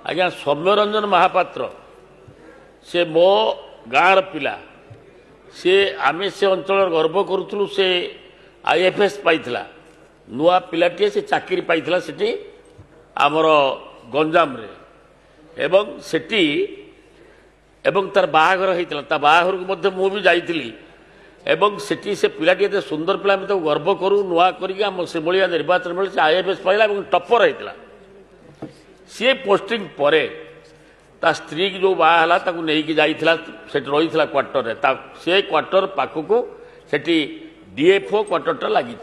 आज्ञा सौम्यरंजन महापात्र से मो गाँव पिला से आम से अंचल गर्व करूँ से आईएफएस पाइला नुआ पिलाटे से चाकरी पाइला सेठी आमर गंजाम रे एवं सेठी एवं तार बाहाघर होता ता बाहाघर को मध्य मु भी जाइली एवं सेठी से पिलाटी एत सुंदर पिला मैं गर्व करूँ नुआ करभाया निर्वाचन बेले से आईएफएस पाइला टपर होता सी पोस्टिंग परे ता स्त्री की जो बाहला ताकू नहीं जाइला से रही क्वार्टर से क्वार्टर पाखक से डीएफओ क्वार्टरटा लगी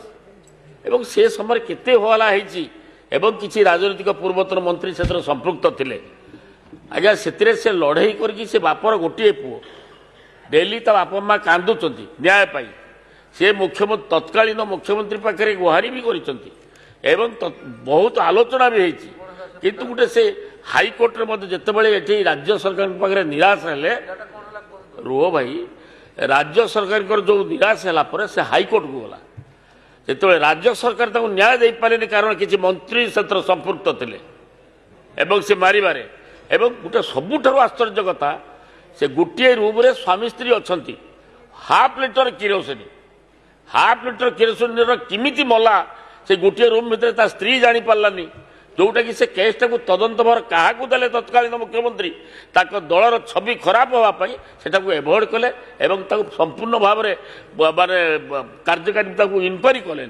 से समय केते हवाला एवं किसी राजनीतिक पूर्वतन मंत्री से संपृक्त थे आज्ञा से लड़े करके से बापर गोटे पुओ डेली ता बापा माँ कांदुंट न्याय पाई से मुख्यमंत्री तत्कालीन मुख्यमंत्री पाखे गुहारी भी कर बहुत आलोचना भी होती किंतु गोटे से हाईकोर्ट रे जितेबाला राज्य सरकार पाखे निराश हेले रुह भाई राज्य सरकार जो निराश है से हाईकोर्ट को गला जिते राज्य सरकार न्याय दे पारे कारण किसी मंत्री से संपृक्त थे से मारे गोटे सबुठ आश्चर्य कथा से गोटे रूम रे स्वामी स्त्री अच्छा हाफ लिटर किरोसिन किमिति मला से गोटे रूम भितर स्त्री जानी पार्लानी जोटा कि से केसटा को तदंत भार क्या देले तत्कालीन मुख्यमंत्री दलर छवि खराब होगापाई से एभोड कले संपूर्ण भाव में माने कार्यकारिता को इनक्वारी कले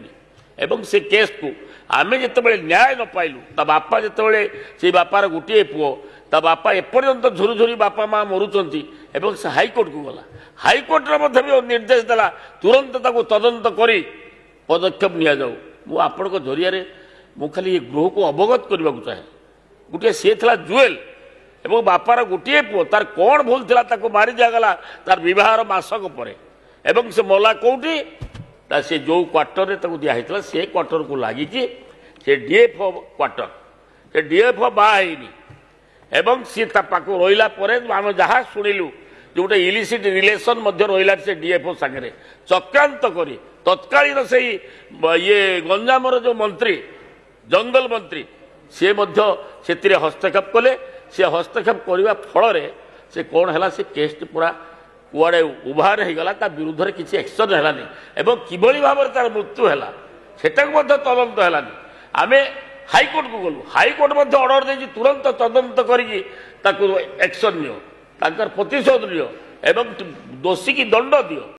से केस को आमे जिते न्याय न पाइलु ता बापा जिते से बापार गोटे पुओ ता बापा एपर्यंत झुरी झुरी बापा माँ मरुंच से हाईकोर्ट को गला हाईकोर्ट भी निर्देश देला तुरंत तदंत करी पदक्षेप नि जाऊ मु आपण जरिया मु खाली ये गृह को अवगत करने को चाहे गोटे सी था जुएल एवं बापार गोटे पुओ तार कौन भूल था मारी दिगला तार बहार मासक पर एवं से मला कौटी से जो क्वार्टर रे दिखाई से क्वार्टर को लगी से डीएफओ क्वार्टर से डीएफओ बाहनी एवं सी रहा आम जहाँ शुणिलु जो गोटे इलिसिट रिलेसन रहा से डीएफओ सागे चक्रांत करी तत्कालीन से ये गंजाम जो मंत्री जंगल मंत्री सी हस्तक्षेप कले से हस्तक्षेप करने फल से कौन है से केस पूरा कुआड़े उभार हो गला विरुद्ध में किसी एक्शन है किभली भाव में तार मृत्यु है सेटा तदंत है आम हाईकोर्ट को गलु हाईकोर्ट ऑर्डर दे तुरंत तदंत कर एक्शन नियो प्रतिशोध नियो एवं दोषी की दंड दियो।